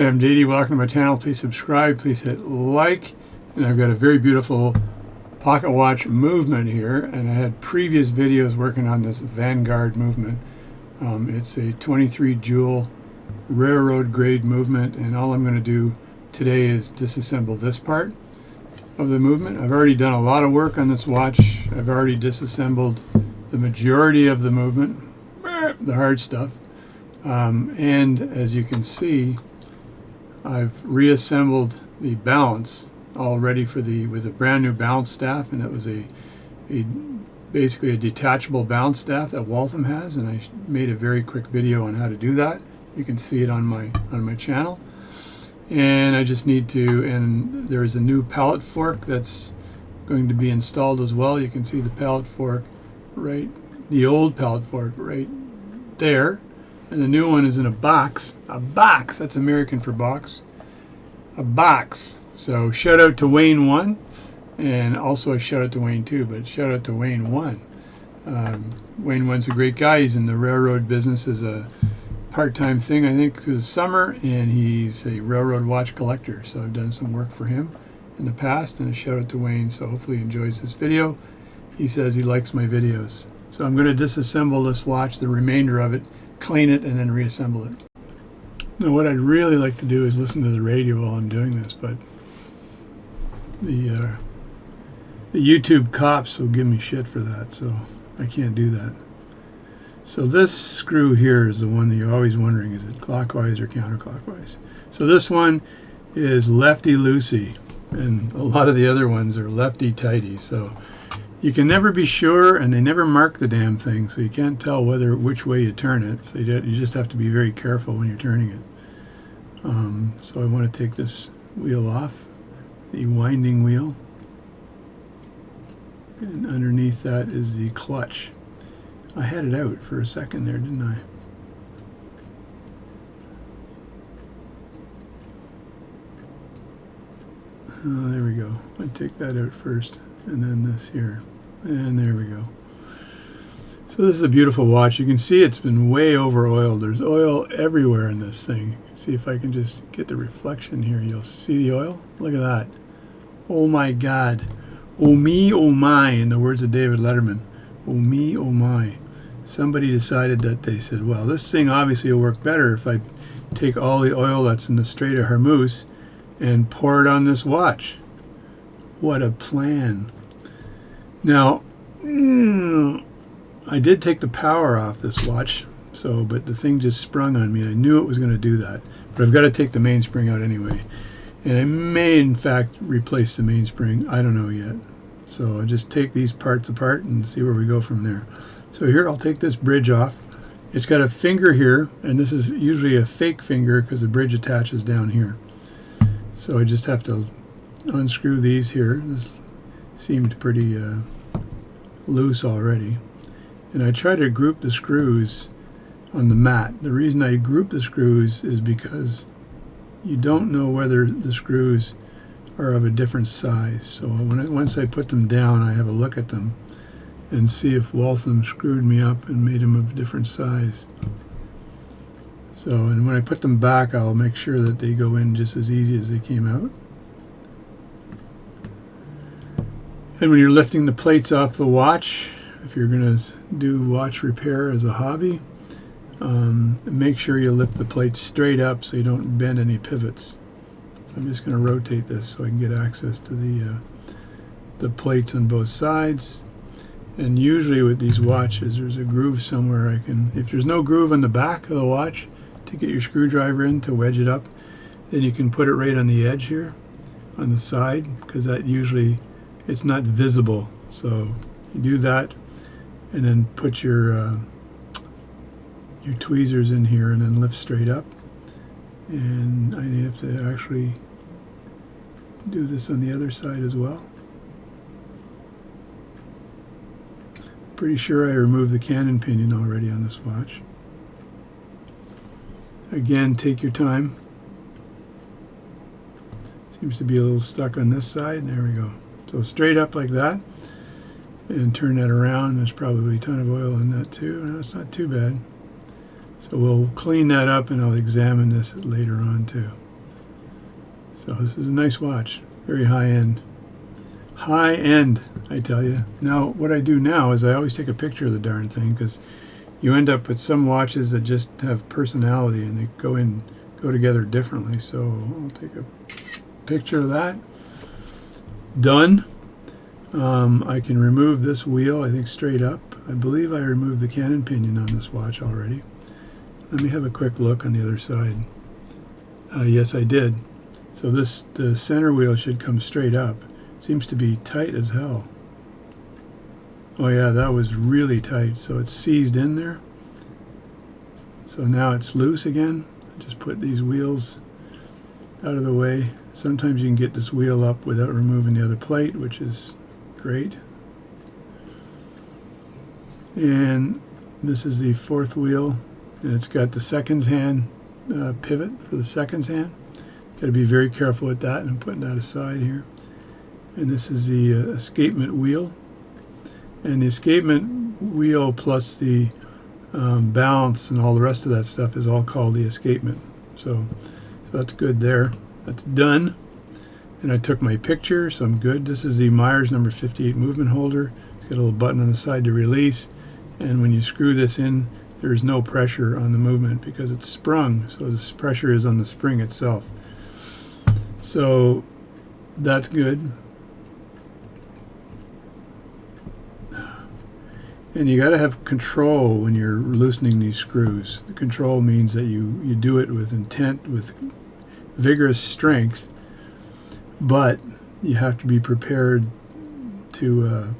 Hey, I'm JD. Welcome to my channel. Please subscribe. Please hit like. And I've got a very beautiful pocket watch movement here. And I had previous videos working on this Vanguard movement. It's a 23 jewel railroad grade movement. And all I'm going to do today is disassemble this part of the movement. I've already done a lot of work on this watch. I've already disassembled the majority of the movement, the hard stuff. And as you can see, I've reassembled the balance all ready for with a brand new balance staff, and it was basically a detachable balance staff that Waltham has, and I made a very quick video on how to do that. You can see it on my channel. And I just need to, and there's a new pallet fork that's going to be installed as well. You can see the pallet fork the old pallet fork right there. And the new one is in a box. A box! That's American for box. A box. So shout out to Wayne 1. And also a shout out to Wayne 2. But shout out to Wayne 1. Wayne 1's a great guy. He's in the railroad business as a part-time thing, I think, through the summer. And he's a railroad watch collector. So I've done some work for him in the past. And a shout out to Wayne. So hopefully he enjoys this video. He says he likes my videos. So I'm going to disassemble this watch, the remainder of it, clean it, and then reassemble it. Now what I'd really like to do is listen to the radio while I'm doing this, but the YouTube cops will give me shit for that, so I can't do that. So this screw here is the one that you're always wondering, is it clockwise or counterclockwise? So this one is lefty-loosey, and a lot of the other ones are lefty-tighty, so you can never be sure, and they never mark the damn thing, so you can't tell which way you turn it. So you just have to be very careful when you're turning it. So I want to take this wheel off, the winding wheel, and underneath that is the clutch. I had it out for a second there, didn't I? Oh, there we go. I take that out first, and then this here. And there we go. So this is a beautiful watch. You can see it's been way over oiled. There's oil everywhere in this thing. See if I can just get the reflection here. You'll see the oil. Look at that. Oh my God. Oh me, oh my, in the words of David Letterman. Oh me, oh my. Somebody decided that they said, well, this thing obviously will work better if I take all the oil that's in the Strait of Hormuz and pour it on this watch. What a plan. Now, I did take the power off this watch, but the thing just sprung on me. I knew it was going to do that, but I've got to take the mainspring out anyway. And I may, in fact, replace the mainspring. I don't know yet. So I'll just take these parts apart and see where we go from there. So here, I'll take this bridge off. It's got a finger here, and this is usually a fake finger because the bridge attaches down here. So I just have to unscrew these here. This seemed pretty loose already. And I try to group the screws on the mat. The reason I group the screws is because you don't know whether the screws are of a different size. So once I put them down, I have a look at them and see if Waltham screwed me up and made them of a different size. So, and when I put them back, I'll make sure that they go in just as easy as they came out. And when you're lifting the plates off the watch, if you're going to do watch repair as a hobby, make sure you lift the plates straight up so you don't bend any pivots. So I'm just going to rotate this so I can get access to the plates on both sides. And usually with these watches, there's a groove somewhere if there's no groove on the back of the watch to get your screwdriver in to wedge it up, then you can put it right on the edge here, on the side, because that usually, it's not visible. So you do that, and then put your tweezers in here, and then lift straight up. And I have to actually do this on the other side as well. Pretty sure I removed the cannon pinion already on this watch. Again, take your time. Seems to be a little stuck on this side. There we go. So straight up like that, and turn that around. There's probably a ton of oil in that too. No, it's not too bad. So we'll clean that up, and I'll examine this later on too. So this is a nice watch, very high end. High end, I tell you. Now, what I do now is I always take a picture of the darn thing, because you end up with some watches that just have personality and they go together differently. So I'll take a picture of that. Done. I can remove this wheel, I think, straight up. I believe I removed the cannon pinion on this watch already. Let me have a quick look on the other side. Yes, I did. So the center wheel should come straight up. Seems to be tight as hell. Oh yeah, that was really tight. So it's seized in there. So now it's loose again. Just put these wheels out of the way. Sometimes you can get this wheel up without removing the other plate, which is great. And this is the fourth wheel, and it's got the seconds hand pivot for the seconds hand. Got to be very careful with that, and I'm putting that aside here. And this is the escapement wheel, and the escapement wheel plus the balance and all the rest of that stuff is all called the escapement. So that's good there. That's done. And I took my picture, so I'm good. This is the Myers number 58 movement holder. It's got a little button on the side to release, and when you screw this in, there's no pressure on the movement because it's sprung, so this pressure is on the spring itself. So that's good. And you got to have control when you're loosening these screws. The control means that you do it with intent, with vigorous strength, but you have to be prepared to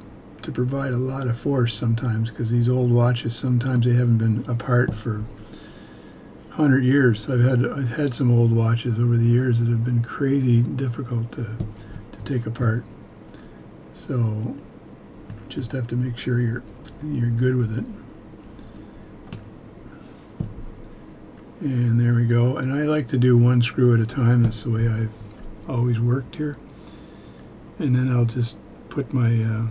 provide a lot of force sometimes, because these old watches, sometimes they haven't been apart for 100 years. I've had some old watches over the years that have been crazy difficult to take apart. So just have to make sure you're good with it. And there we go. And I like to do one screw at a time. That's the way I've always worked here. And then I'll just put my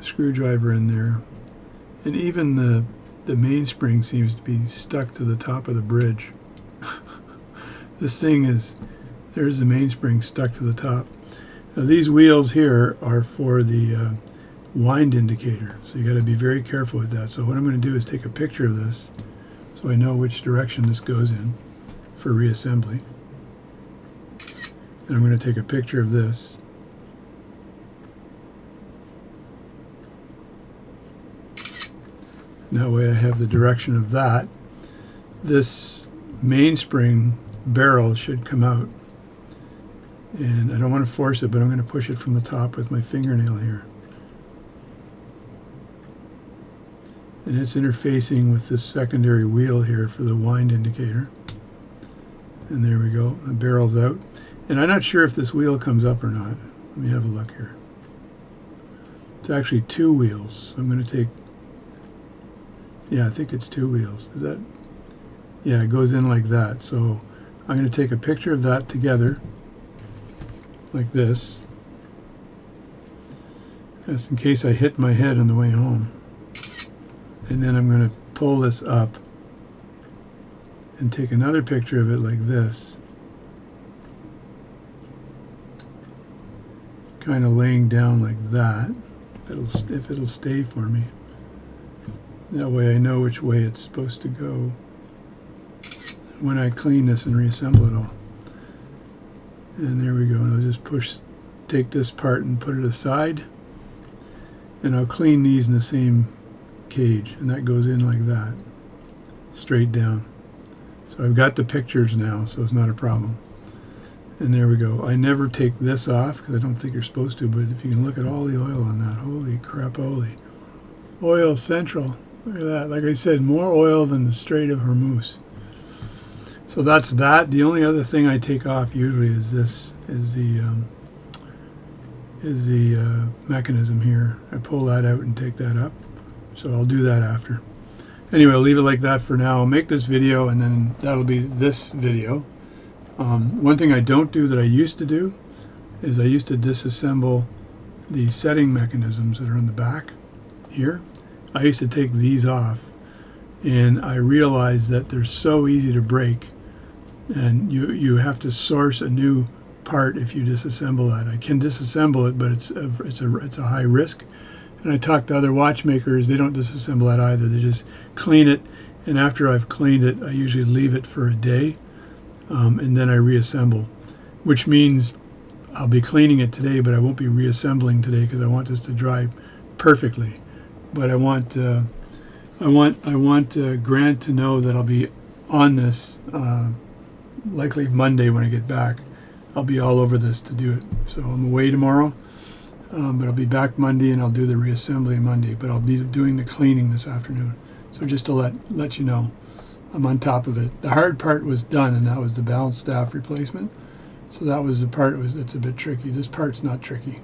screwdriver in there. And even the mainspring seems to be stuck to the top of the bridge. This thing there's the mainspring stuck to the top. Now these wheels here are for the wind indicator, so you got to be very careful with that. So what I'm going to do is take a picture of this so I know which direction this goes in for reassembly. And I'm going to take a picture of this. And that way I have the direction of that. This mainspring barrel should come out. And I don't want to force it, but I'm going to push it from the top with my fingernail here. And it's interfacing with this secondary wheel here for the wind indicator. And there we go, the barrel's out. And I'm not sure if this wheel comes up or not. Let me have a look here. It's actually two wheels. So I'm going to take, yeah, I think it's two wheels. Is that, yeah, it goes in like that. So I'm going to take a picture of that together, like this, just in case I hit my head on the way home. And then I'm going to pull this up and take another picture of it like this, kind of laying down like that, if it'll stay for me. That way I know which way it's supposed to go when I clean this and reassemble it all. And there we go. And I'll just take this part and put it aside, and I'll clean these in the same cage, and that goes in like that, straight down. So I've got the pictures now, so it's not a problem. And there we go. I never take this off because I don't think you're supposed to, but if you can look at all the oil on that, holy crap, holy. Oil central. Look at that. Like I said, more oil than the Strait of Hormuz. So that's that. The only other thing I take off usually is this, is the mechanism here. I pull that out and take that up. So I'll do that after. Anyway, I'll leave it like that for now. I'll make this video, and then that'll be this video. One thing I don't do that I used to do is I used to disassemble the setting mechanisms that are on the back here. I used to take these off, and I realized that they're so easy to break and you have to source a new part if you disassemble that. I can disassemble it, but it's a high risk. And I talked to other watchmakers; they don't disassemble that either. They just clean it, and after I've cleaned it, I usually leave it for a day, and then I reassemble, which means I'll be cleaning it today, but I won't be reassembling today because I want this to dry perfectly. But I want Grant to know that I'll be on this likely Monday when I get back. I'll be all over this to do it. So I'm away tomorrow, but I'll be back Monday and I'll do the reassembly Monday. But I'll be doing the cleaning this afternoon. So just to let you know, I'm on top of it. The hard part was done, and that was the balance staff replacement. So that was the part. It's a bit tricky. This part's not tricky.